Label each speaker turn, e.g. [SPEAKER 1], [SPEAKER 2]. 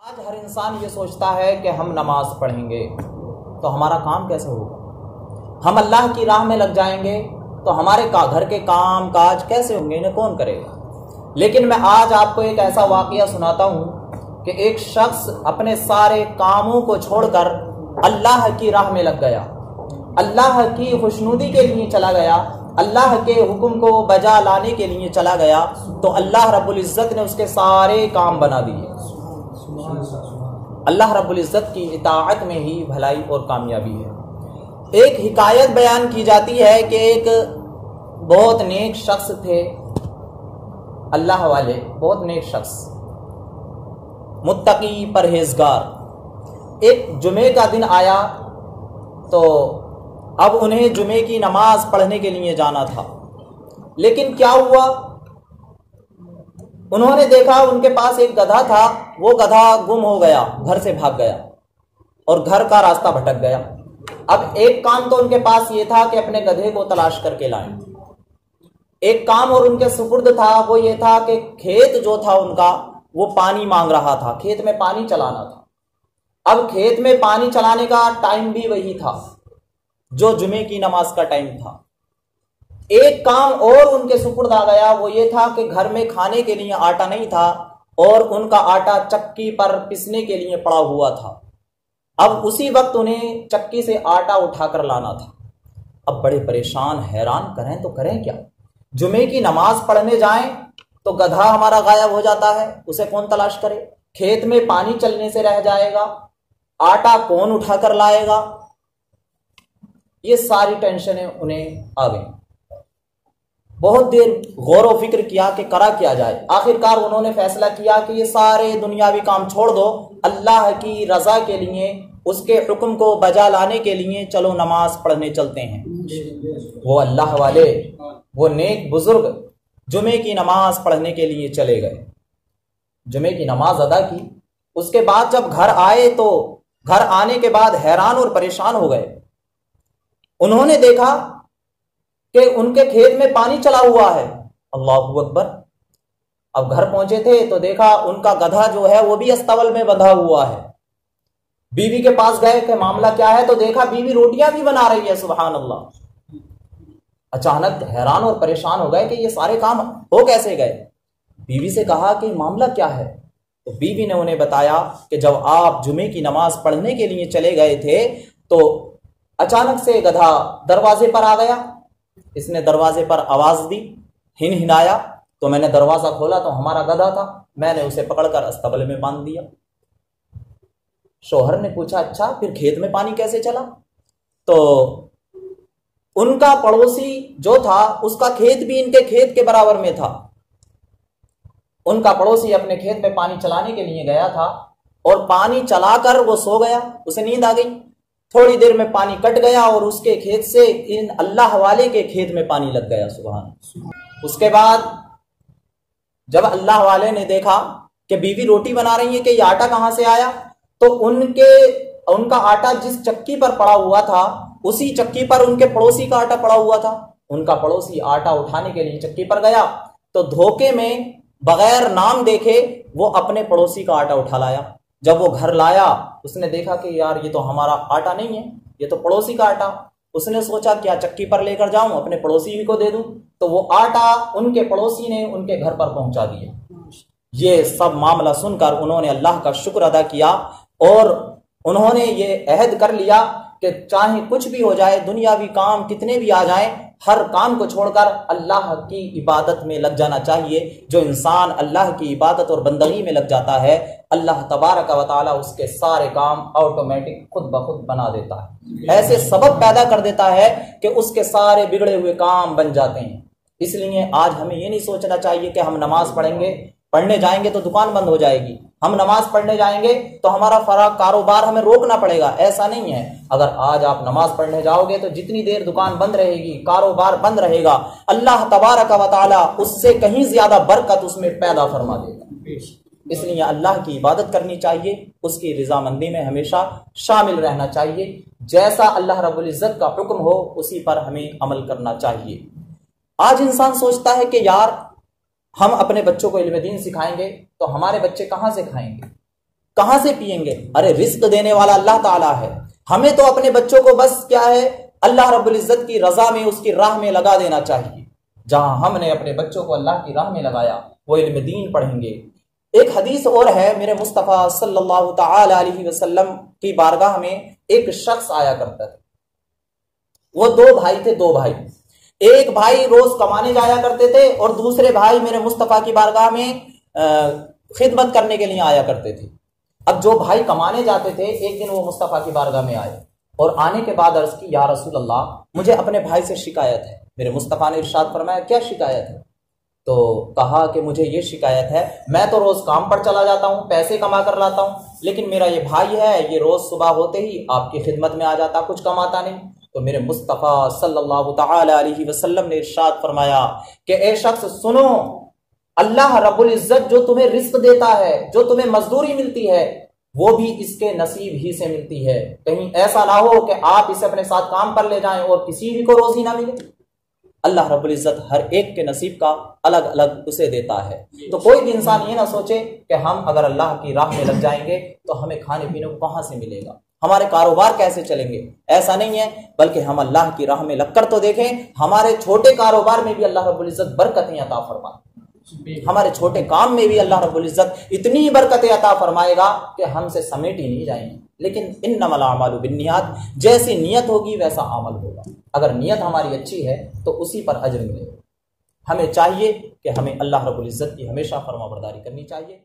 [SPEAKER 1] آج ہر انسان یہ سوچتا ہے کہ ہم نماز پڑھیں گے تو ہمارا کام کیسے ہوگا، ہم اللہ کی راہ میں لگ جائیں گے تو ہمارے گھر کے کام کاج کیسے ہوں گے، انہیں کون کرے گا۔ لیکن میں آج آپ کو ایک ایسا واقعہ سناتا ہوں کہ ایک شخص اپنے سارے کاموں کو چھوڑ کر اللہ کی راہ میں لگ گیا، اللہ کی خوشنودی کے لیے چلا گیا، اللہ کے حکم کو بجا لانے کے لیے چلا گیا، تو اللہ رب العزت نے اس کے سارے کام بنا دیے۔ اللہ رب العزت کی اطاعت میں ہی بھلائی اور کامیابی ہے۔ ایک حکایت بیان کی جاتی ہے کہ ایک بہت نیک شخص تھے، اللہ والے، بہت نیک شخص، متقی پرہیزگار۔ ایک جمعے کا دن آیا تو اب انہیں جمعے کی نماز پڑھنے کے لیے جانا تھا، لیکن کیا ہوا، انہوں نے دیکھا ان کے پاس ایک گدھا تھا، وہ گدھا گم ہو گیا، گھر سے بھاگ گیا اور گھر کا راستہ بھٹک گیا۔ اب ایک کام تو ان کے پاس یہ تھا کہ اپنے گدھے کو تلاش کر کے لائیں، ایک کام اور ان کے سپرد تھا، وہ یہ تھا کہ کھیت جو تھا ان کا وہ پانی مانگ رہا تھا، کھیت میں پانی چلانا تھا۔ اب کھیت میں پانی چلانے کا ٹائم بھی وہی تھا جو جمعے کی نماز کا ٹائم تھا۔ ایک کام اور ان کے سپرد آ گیا، وہ یہ تھا کہ گھر میں کھانے کے لیے آٹا نہیں تھا اور ان کا آٹا چکی پر پسنے کے لیے پڑا ہوا تھا۔ اب اسی وقت انہیں چکی سے آٹا اٹھا کر لانا تھا۔ اب بڑے پریشان، حیران، کریں تو کریں کیا، جمعے کی نماز پڑھنے جائیں تو گدھا ہمارا غائب ہو جاتا ہے، اسے کون تلاش کرے، کھیت میں پانی چلنے سے رہ جائے گا، آٹا کون اٹھا کر لائے گا۔ یہ ساری ٹینشنیں انہیں آ گئیں۔ بہت دیر غور و فکر کیا کہ کرا کیا جائے۔ آخرکار انہوں نے فیصلہ کیا کہ یہ سارے دنیاوی کام چھوڑ دو، اللہ کی رضا کے لیے، اس کے حکم کو بجا لانے کے لیے چلو نماز پڑھنے چلتے ہیں۔ وہ اللہ والے، وہ نیک بزرگ جمعے کی نماز پڑھنے کے لیے چلے گئے، جمعے کی نماز ادا کی۔ اس کے بعد جب گھر آئے تو گھر آنے کے بعد حیران اور پریشان ہو گئے۔ انہوں نے دیکھا کہ ان کے کھیت میں پانی چلا ہوا ہے، اللہ اکبر۔ اب گھر پہنچے تھے تو دیکھا ان کا گدھا جو ہے وہ بھی استول میں بندھا ہوا ہے۔ بیوی کے پاس گئے کہ معاملہ کیا ہے، تو دیکھا بیوی روٹیاں بھی بنا رہی ہے، سبحان اللہ۔ اچانک حیران اور پریشان ہو گئے کہ یہ سارے کام ہو کیسے گئے۔ بیوی سے کہا کہ معاملہ کیا ہے، تو بیوی نے انہیں بتایا کہ جب آپ جمعے کی نماز پڑھنے کے لیے چلے گئے تھے تو اچانک سے گدھا دروازے پر آ گیا، اس نے دروازے پر آواز دی، ہنہنایا، تو میں نے دروازہ کھولا تو ہمارا گدھا تھا، میں نے اسے پکڑ کر استبل میں باندھ دیا۔ شوہر نے پوچھا اچھا پھر کھیت میں پانی کیسے چلا؟ تو ان کا پڑوسی جو تھا اس کا کھیت بھی ان کے کھیت کے برابر میں تھا۔ ان کا پڑوسی اپنے کھیت میں پانی چلانے کے لیے گیا تھا اور پانی چلا کر وہ سو گیا، اسے نیند آ گئی۔ تھوڑی دیر میں پانی کٹ گیا اور اس کے کھیت سے ان اللہ والے کے کھیت میں پانی لگ گیا، سبحان۔ اس کے بعد جب اللہ والے نے دیکھا کہ بیوی روٹی بنا رہی ہے کہ یہ آٹا کہاں سے آیا، تو ان کا آٹا جس چکی پر پڑا ہوا تھا اسی چکی پر ان کے پڑوسی کا آٹا پڑا ہوا تھا۔ ان کا پڑوسی آٹا اٹھانے کے لیے چکی پر گیا تو دھوکے میں بغیر نام دیکھے وہ اپنے پڑوسی کا آٹا اٹھا لایا۔ جب وہ گھر لایا اس نے دیکھا کہ یار یہ تو ہمارا آٹا نہیں ہے، یہ تو پڑوسی کا آٹا۔ اس نے سوچا کیا چکی پر لے کر جاؤں، اپنے پڑوسی کو دے دوں، تو وہ آٹا ان کے پڑوسی نے ان کے گھر پر پہنچا دیا۔ یہ سب معاملہ سن کر انہوں نے اللہ کا شکر ادا کیا اور انہوں نے یہ عہد کر لیا کہ چاہے کچھ بھی ہو جائے، دنیاوی کام کتنے بھی آ جائیں، ہر کام کو چھوڑ کر اللہ کی عبادت میں لگ جانا چاہیے۔ جو انسان اللہ کی عبادت اور بندگی میں لگ جاتا ہے، اللہ تبارک و تعالی اس کے سارے کام آٹومیٹک خود بخود بنا دیتا ہے، ایسے سبب پیدا کر دیتا ہے کہ اس کے سارے بگڑے ہوئے کام بن جاتے ہیں۔ اس لیے آج ہمیں یہ نہیں سوچنا چاہیے کہ ہم نماز پڑھنے جائیں گے تو دکان بند ہو جائے گی، ہم نماز پڑھنے جائیں گے تو ہمارا کاروبار ہمیں روکنا پڑے گا، ایسا نہیں ہے۔ اگر آج آپ نماز پڑھنے جاؤ گے تو جتنی دیر دکان بند رہے گی، کاروبار بند رہے گا، اللہ تبارک و تعالی اس سے کہیں زیادہ برکت اس میں پیدا فرما دے گا۔ اس لیے اللہ کی عبادت کرنی چاہیے، اس کی رضامندی میں ہمیشہ شامل رہنا چاہیے، جیسا اللہ رب العزت کا حکم ہو اسی پر ہمیں عمل کرنا چاہیے۔ آج انسان سوچتا ہے کہ یار ہم اپنے بچوں کو علم دین سکھائیں گے تو ہمارے بچے کہاں سے کھائیں گے، کہاں سے پئیں گے؟ ارے رزق دینے والا اللہ تعالیٰ ہے، ہمیں تو اپنے بچوں کو بس کیا ہے اللہ رب العزت کی رضا میں، اس کی راہ میں لگا دینا چاہیے۔ جہاں ہم نے اپنے بچوں کو اللہ کی راہ میں لگایا وہ علم دین پڑھیں گے۔ ایک حدیث اور ہے، میرے مصطفیٰ صلی اللہ تعالی علیہ وسلم کی بارگاہ میں ایک شخص آیا کرتا تھا۔ وہ دو بھائی تھے، دو بھائی، ایک بھائی روز کمانے جایا کرتے تھے اور دوسرے بھائی میرے مصطفیٰ کی بارگاہ میں خدمت کرنے کے لیے آیا کرتے تھے۔ اب جو بھائی کمانے جاتے تھے، ایک دن وہ مصطفیٰ کی بارگاہ میں آئے اور آنے کے بعد عرض کی، یا رسول اللہ مجھے اپنے بھائی سے شکایت ہے۔ میرے مصطفیٰ نے ارشاد فرمایا، کیا شکایت ہے؟ تو کہا کہ مجھے یہ شکایت ہے، میں تو روز کام پر چلا جاتا ہوں، پیسے کما کر لاتا ہوں، لیکن میرا یہ بھائی ہے، یہ روز صبح ہوتے ہی آپ کی خدمت میں آ جاتا، کچھ کماتا نہیں۔ تو میرے مصطفیٰ صلی اللہ تعالی علیہ وسلم نے ارشاد فرمایا کہ اے شخص سنو، اللہ رب العزت جو تمہیں رزق دیتا ہے، جو تمہیں مزدوری ملتی ہے، وہ بھی اس کے نصیب ہی سے ملتی ہے۔ کہیں ایسا نہ ہو کہ آپ اسے اپنے ساتھ کام پر لے جائیں اور کسی بھی کو روزی نہ ملے۔ اللہ رب العزت ہر ایک کے نصیب کا الگ الگ اسے دیتا ہے۔ تو کوئی بھی انسان یہ نہ سوچے کہ ہم اگر اللہ کی راہ میں لگ جائیں گے تو ہمیں کھانے پینے کو کہاں سے ملے گا، ہمارے کاروبار کیسے چلیں گے۔ ایسا نہیں ہے، بلکہ ہم اللہ کی راہ میں لگ کر تو دیکھیں، ہمارے چھوٹے کاروبار میں بھی اللہ رب العزت برکتیں عطا فرمائے، ہمارے چھوٹے کام میں بھی اللہ رب العزت اتنی برکتیں عطا فرمائے گا کہ ہم سے سمیٹ ہی نہیں جائیں گے۔ لیکن انما الاعمال بالنیات، جیسی نیت ہوگی ویسا عمل ہوگا۔ اگر نیت ہماری اچھی ہے تو اسی پر اجر ملے گا۔ ہمیں چاہیے کہ ہمیں اللہ رب العزت کی ہمیشہ فرما برداری کرنی چاہیے۔